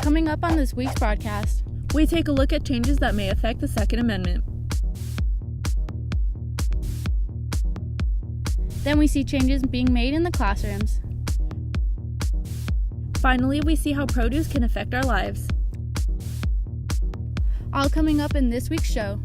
Coming up on this week's broadcast, we take a look at changes that may affect the Second Amendment. Then we see changes being made in the classrooms. Finally, we see how produce can affect our lives. All coming up in this week's show.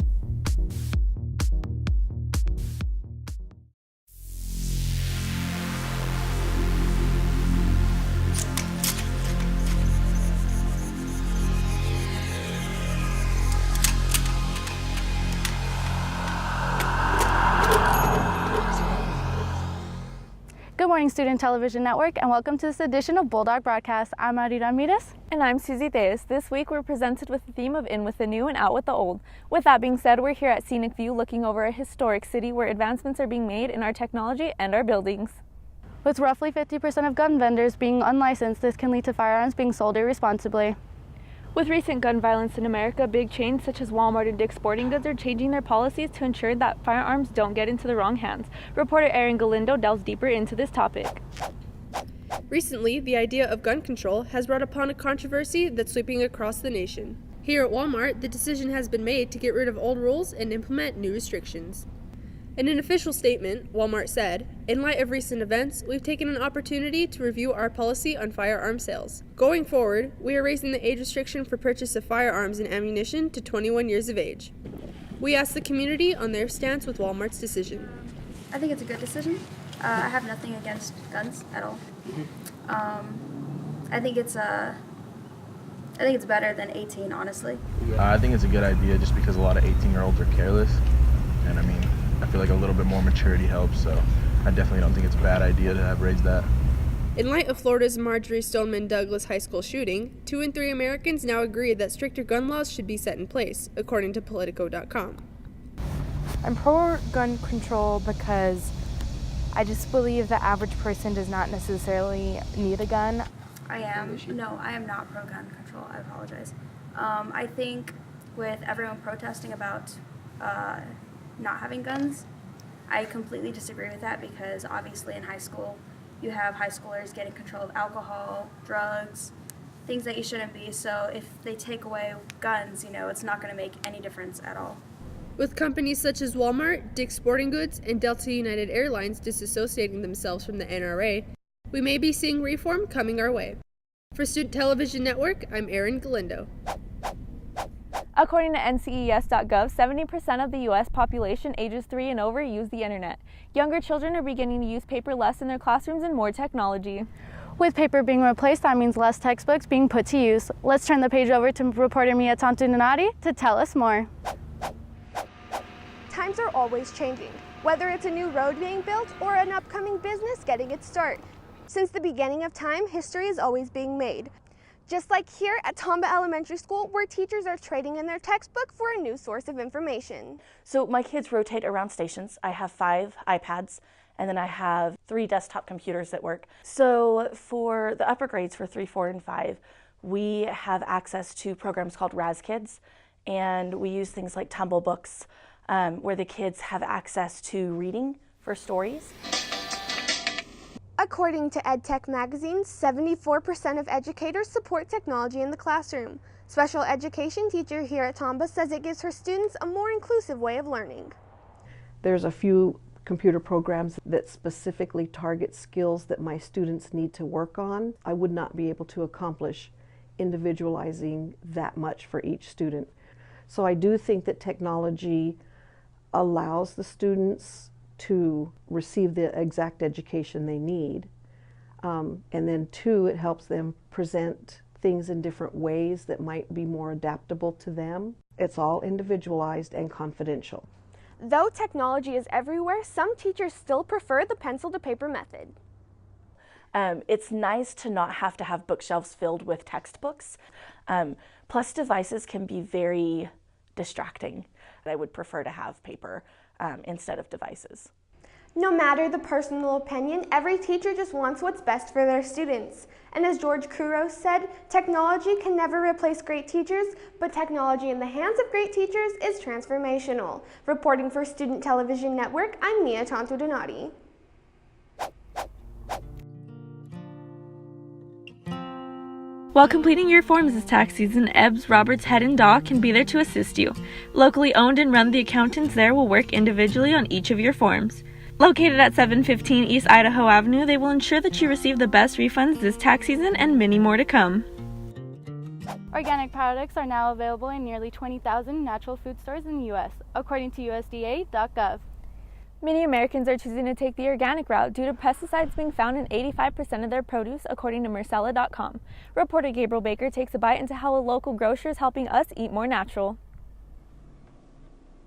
Good morning, Student Television Network, and welcome to this edition of Bulldog Broadcast. I'm Arira Ramirez. And I'm Susie Theus. This week we're presented with the theme of In with the New and Out with the Old. With that being said, we're here at Scenic View looking over a historic city where advancements are being made in our technology and our buildings. With roughly 50% of gun vendors being unlicensed, this can lead to firearms being sold irresponsibly. With recent gun violence in America, big chains such as Walmart and Dick's Sporting Goods are changing their policies to ensure that firearms don't get into the wrong hands. Reporter Erin Galindo delves deeper into this topic. Recently, the idea of gun control has brought upon a controversy that's sweeping across the nation. Here at Walmart, the decision has been made to get rid of old rules and implement new restrictions. In an official statement, Walmart said, "In light of recent events, we've taken an opportunity to review our policy on firearm sales. Going forward, we are raising the age restriction for purchase of firearms and ammunition to 21 years of age." We asked the community on their stance with Walmart's decision. I think it's a good decision. I have nothing against guns at all. I think it's better than 18, honestly. I think it's a good idea just because a lot of 18-year-olds are careless, and I feel like a little bit more maturity helps, so I definitely don't think it's a bad idea to have raised that. In light of Florida's Marjorie Stoneman Douglas High School shooting, 2 in 3 Americans now agree that stricter gun laws should be set in place, according to Politico.com. I'm pro-gun control because I just believe the average person does not necessarily need a gun. I am not pro-gun control. I apologize. I think with everyone protesting about not having guns, I completely disagree with that because obviously in high school you have high schoolers getting control of alcohol, drugs, things that you shouldn't be. So if they take away guns, it's not going to make any difference at all. With companies such as Walmart, Dick's Sporting Goods, and Delta United Airlines disassociating themselves from the NRA, we may be seeing reform coming our way. For Student Television Network, I'm Erin Galindo. According to NCES.gov, 70% of the U.S. population ages 3 and over use the internet. Younger children are beginning to use paper less in their classrooms and more technology. With paper being replaced, that means less textbooks being put to use. Let's turn the page over to reporter Mia Tantunanati to tell us more. Times are always changing, whether it's a new road being built or an upcoming business getting its start. Since the beginning of time, history is always being made. Just like here at Tomba Elementary School, where teachers are trading in their textbook for a new source of information. So my kids rotate around stations. I have 5 iPads, and then I have 3 desktop computers that work. So for the upper grades, for 3, 4, and 5, we have access to programs called RazKids, and we use things like Tumble Books, where the kids have access to reading for stories. According to EdTech magazine, 74% of educators support technology in the classroom. Special education teacher here at Tomba says it gives her students a more inclusive way of learning. There's a few computer programs that specifically target skills that my students need to work on. I would not be able to accomplish individualizing that much for each student. So I do think that technology allows the students to receive the exact education they need. And then 2, it helps them present things in different ways that might be more adaptable to them. It's all individualized and confidential. Though technology is everywhere, some teachers still prefer the pencil to paper method. It's nice to not have to have bookshelves filled with textbooks. Plus devices can be very distracting. I would prefer to have paper instead of devices. No matter the personal opinion, every teacher just wants what's best for their students. And as George Couros said, technology can never replace great teachers, but technology in the hands of great teachers is transformational. Reporting for Student Television Network, I'm Mia Tantunanati. While completing your forms this tax season, Ebbs, Roberts, Head, and Daw can be there to assist you. Locally owned and run, the accountants there will work individually on each of your forms. Located at 715 East Idaho Avenue, they will ensure that you receive the best refunds this tax season and many more to come. Organic products are now available in nearly 20,000 natural food stores in the U.S., according to USDA.gov. Many Americans are choosing to take the organic route due to pesticides being found in 85% of their produce, according to Marcella.com. Reporter Gabriel Baker takes a bite into how a local grocer is helping us eat more natural.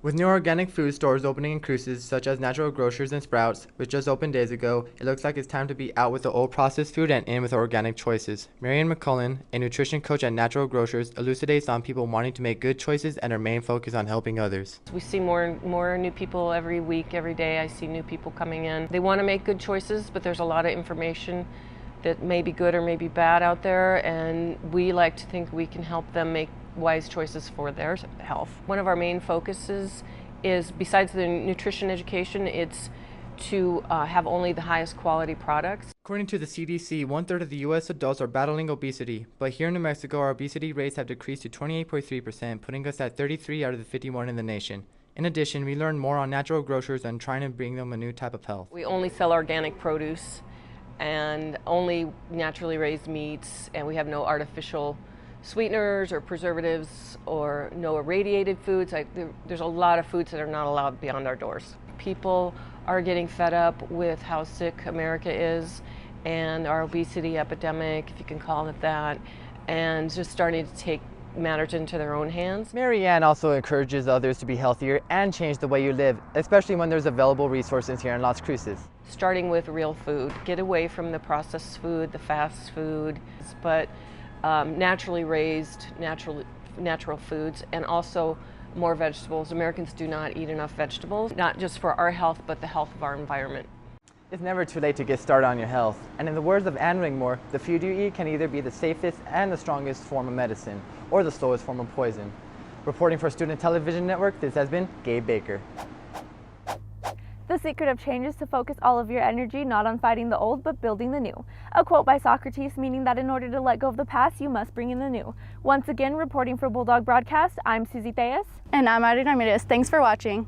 With new organic food stores opening in Cruces, such as Natural Grocers and Sprouts, which just opened days ago, it looks like it's time to be out with the old processed food and in with organic choices. Marian McCullen, a nutrition coach at Natural Grocers, elucidates on people wanting to make good choices and our main focus on helping others. We see more new people every week, every day. I see new people coming in. They want to make good choices, but there's a lot of information that may be good or may be bad out there, and we like to think we can help them make wise choices for their health. One of our main focuses is, besides the nutrition education, it's to have only the highest quality products. According to the CDC, 1/3 of the U.S. adults are battling obesity, but here in New Mexico, our obesity rates have decreased to 28.3%, putting us at 33 out of the 51 in the nation. In addition, we learned more on Natural Grocers and trying to bring them a new type of health. We only sell organic produce and only naturally raised meats, and we have no artificial sweeteners or preservatives or no irradiated foods. There's a lot of foods that are not allowed beyond our doors. People are getting fed up with how sick America is and our obesity epidemic, if you can call it that, and just starting to take matters into their own hands. Marianne also encourages others to be healthier and change the way you live, especially when there's available resources here in Las Cruces. Starting with real food. Get away from the processed food, the fast food, but naturally raised, natural foods, and also more vegetables. Americans do not eat enough vegetables, not just for our health, but the health of our environment. It's never too late to get started on your health, and in the words of Ann Ringmore, the food you eat can either be the safest and the strongest form of medicine, or the slowest form of poison. Reporting for Student Television Network, this has been Gabe Baker. The secret of change is to focus all of your energy not on fighting the old, but building the new. A quote by Socrates meaning that in order to let go of the past, you must bring in the new. Once again, reporting for Bulldog Broadcast, I'm Susie Theus. And I'm Ari Ramirez. Thanks for watching.